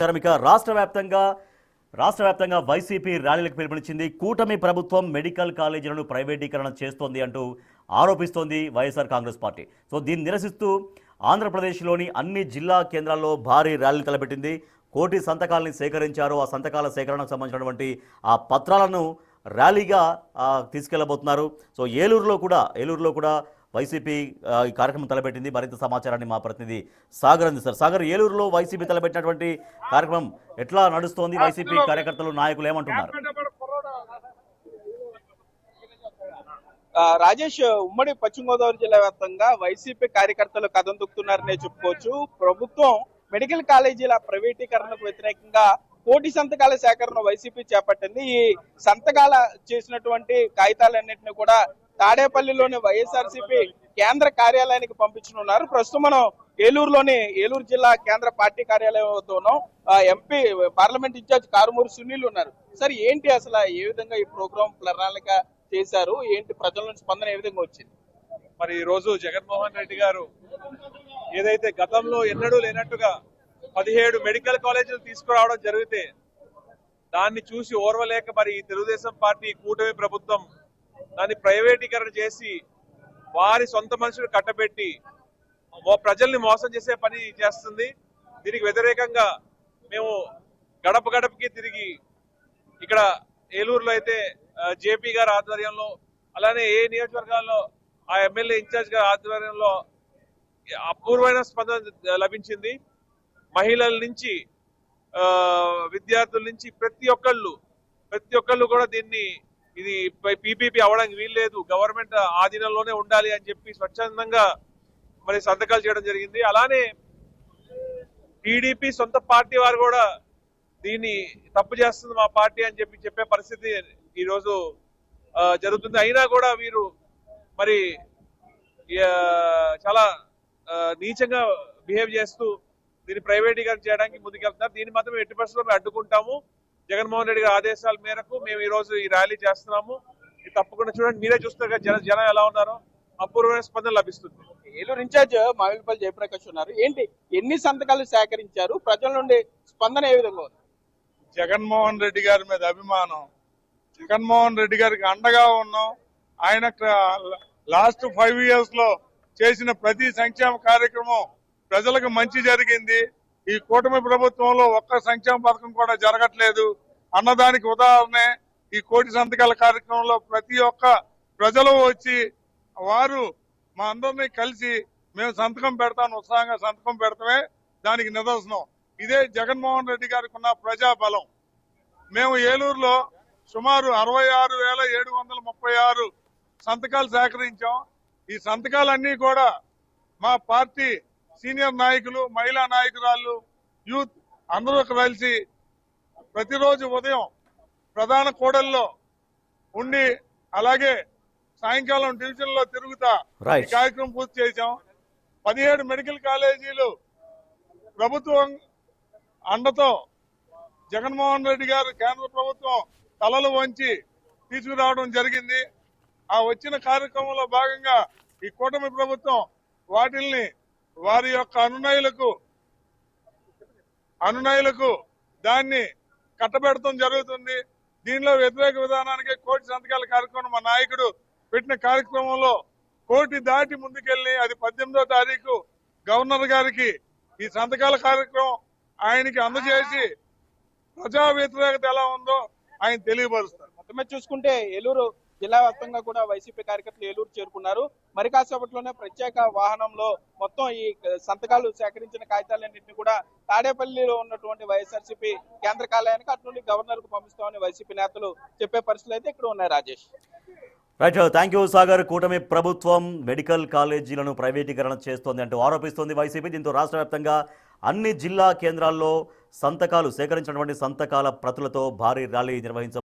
ఇక రాష్ట్ర వ్యాప్తంగా వైసీపీ ర్యాలీలకు పిలుపునిచ్చింది. కూటమి ప్రభుత్వం మెడికల్ కాలేజీలను ప్రైవేటీకరణ చేస్తోంది అంటూ ఆరోపిస్తోంది వైఎస్ఆర్ కాంగ్రెస్ పార్టీ. సో దీన్ని నిరసిస్తూ ఆంధ్రప్రదేశ్లోని అన్ని జిల్లా కేంద్రాల్లో భారీ ర్యాలీలు తలపెట్టింది. కోటి సంతకాలని సేకరించారు. ఆ సంతకాల సేకరణకు సంబంధించినటువంటి ఆ పత్రాలను ర్యాలీగా తీసుకెళ్లబోతున్నారు. సో ఏలూరులో కూడా వైసీపీ ఈ కార్యక్రమం తలపెట్టింది. మరింత సమాచారాన్ని మా ప్రతినిధి సాగర్ అందిస్తారు. సాగర్, ఏలూరులో వైసీపీ తలపెట్టినటువంటి కార్యక్రమం ఎట్లా నడుస్తోంది? వైసీపీ కార్యకర్తలు, నాయకులు ఏమంటున్నారు? రాజేష్, ఉమ్మడి పశ్చిమ గోదావరి జిల్లా వ్యాప్తంగా వైసీపీ కార్యకర్తలు కథం తొక్కుతున్నారనే చెప్పుకోవచ్చు. ప్రభుత్వం మెడికల్ కాలేజీల ప్రైవేటీకరణకు వ్యతిరేకంగా కోటి సంతకాల సేకరణ వైసీపీ చేపట్టింది. ఈ సంతకాల చేసినటువంటి కాగితాలన్నింటినీ కూడా తాడేపల్లిలోని వైఎస్ఆర్సీపీ కేంద్ర కార్యాలయానికి పంపించనున్నారు. ప్రస్తుతం మనం ఏలూరు జిల్లా కేంద్ర పార్టీ కార్యాలయం వద్ద ఉన్నాం. MP parliament in charge Karumuri Sunil ఉన్నారు. సార్, ఏంటి అసలు ఏ విధంగా ఈ ప్రోగ్రాం ప్రణాళిక చేశారు? ఏంటి ప్రజల నుంచి స్పందన ఏ విధంగా వచ్చింది? మరి ఈ రోజు జగన్మోహన్ రెడ్డి గారు ఏదైతే గతంలో ఎన్నడూ లేనట్టుగా 17 మెడికల్ కాలేజీలు తీసుకురావడం జరిగితే దాన్ని చూసి ఓర్వలేక మరి తెలుగుదేశం పార్టీ కూటమి ప్రభుత్వం దాన్ని ప్రైవేటీకరణ చేసి వారి సొంత మనుషులు కట్టబెట్టి ప్రజల్ని మోసం చేసే పని చేస్తుంది. దీనికి వ్యతిరేకంగా మేము గడప గడపకి తిరిగి ఇక్కడ ఏలూరులో అయితే జేపీ గారి ఆధ్వర్యంలో, అలానే ఏ నియోజకవర్గాల్లో ఆ ఎమ్మెల్యే ఇన్ఛార్జ్ గారి ఆధ్వర్యంలో అపూర్వమైన స్పందన లభించింది. మహిళల నుంచి విద్యార్థుల నుంచి ప్రతి ఒక్కళ్ళు కూడా దీన్ని ఇది పీపీపీ అవ్వడానికి వీల్లేదు, గవర్నమెంట్ ఆధీనంలోనే ఉండాలి అని చెప్పి స్వచ్ఛందంగా మరి సంతకాలు చేయడం జరిగింది. అలానే టీడీపీ సొంత పార్టీ వారు కూడా దీన్ని తప్పు చేస్తుంది మా పార్టీ అని చెప్పే పరిస్థితి ఈ రోజు జరుగుతుంది. అయినా కూడా వీరు మరి చాలా నీచంగా బిహేవ్ చేస్తూ దీన్ని ప్రైవేటీకరణ చేయడానికి ముందుకెళ్తున్నారు. దీన్ని మాత్రం ఎట్టి పరిస్థితుల్లో మేము అడ్డుకుంటాము. జగన్మోహన్ రెడ్డి గారి ఆదేశాల మేరకు మేము ఈ రోజు ఈ ర్యాలీ చేస్తున్నాము. ఇది తప్పకుండా చూడండి, మీరే చూస్తారు కదా జనం ఎలా ఉన్నారో. అపూర్వమైన స్పందన లభిస్తుంది. ఏలూరు ఇన్ఛార్జ్ మామిడిపల్లి జయప్రకాష్ ఉన్నారు. ఏంటి, ఎన్ని సంతకాలు సేకరించారు? ప్రజల నుండి స్పందన ఏ విధంగా ఉంది? జగన్మోహన్ రెడ్డి గారి మీద అభిమానం, జగన్మోహన్ రెడ్డి గారికి అండగా ఉన్నాం. ఆయన లాస్ట్ 5 years లో చేసిన ప్రతి సంక్షేమ కార్యక్రమం ప్రజలకు మంచి జరిగింది. ఈ కూటమి ప్రభుత్వంలో ఒక్క సంక్షేమ పథకం కూడా జరగట్లేదు అన్నదానికి ఉదాహరణే ఈ కోటి సంతకాల కార్యక్రమంలో ప్రతి ఒక్క ప్రజలు వచ్చి వారు మా అందరినీ కలిసి మేము సంతకం పెడతాను, ఉత్సాహంగా సంతకం పెడతామే దానికి నిదర్శనం. ఇదే జగన్మోహన్ రెడ్డి గారికి ఉన్న ప్రజాబలం. మేము ఏలూరులో సుమారు 66,736 సంతకాలు సేకరించాం. ఈ సంతకాలన్నీ కూడా మా పార్టీ సీనియర్ నాయకులు, మహిళా నాయకురాళ్ళు, యూత్ అందరూ కలిసి ప్రతిరోజు ఉదయం ప్రధాన కూడల్లో ఉండి అలాగే సాయంకాలం డివిజన్ లో తిరుగుతా ఈ కార్యక్రమం పూర్తి చేశాం. 17 మెడికల్ కాలేజీలు ప్రభుత్వం అండతో జగన్మోహన్ రెడ్డి గారు కేంద్ర ప్రభుత్వం తలలు వంచి తీసుకురావడం జరిగింది. ఆ వచ్చిన కార్యక్రమంలో భాగంగా ఈ కూటమి ప్రభుత్వం వాటిల్ని వారి యొక్క అనునయులకు దాన్ని కట్టబెడతాం జరుగుతుంది. దీనిలో వ్యతిరేక విధానానికి కోటి సంతకాల కార్యక్రమం మా నాయకుడు పెట్టిన కార్యక్రమంలో కోటి దాటి ముందుకెళ్లి అది 18వ తారీఖు గవర్నర్ గారికి ఈ సంతకాల కార్యక్రమం ఆయనకి అందజేసి ప్రజా వ్యతిరేకత ఎలా ఉందో ఆయన తెలియపరుస్తారు. మొత్తమే చూసుకుంటే ఏలూరు జిల్లా వ్యాప్తంగా కూడా వైసీపీ కార్యకర్తలు ఏలూరు చేరుకున్నారు. మరి కాసేపట్లోనే ప్రత్యేక వాహనంలో మొత్తం ఈ సంతకాలు సేకరించిన కాగితాలన్నింటినీ కూడా తాడేపల్లిలో ఉన్నటువంటి వైఎస్ఆర్సీపీ కేంద్ర కార్యాలయానికి అటు నుండి గవర్నర్ కు పంపిస్తామని వైసీపీ నేతలు చెప్పే పరిస్థితులు అయితే ఇక్కడ ఉన్నాయి. Rajesh, right, thank you Sagar. కూటమి ప్రభుత్వం మెడికల్ కాలేజీలను ప్రైవేటీకరణ చేస్తోంది అంటూ ఆరోపిస్తోంది వైసీపీ. దీంతో రాష్ట్ర వ్యాప్తంగా అన్ని జిల్లా కేంద్రాల్లో సంతకాలు సేకరించినటువంటి సంతకాల ప్రతులతో భారీ ర్యాలీ నిర్వహించారు.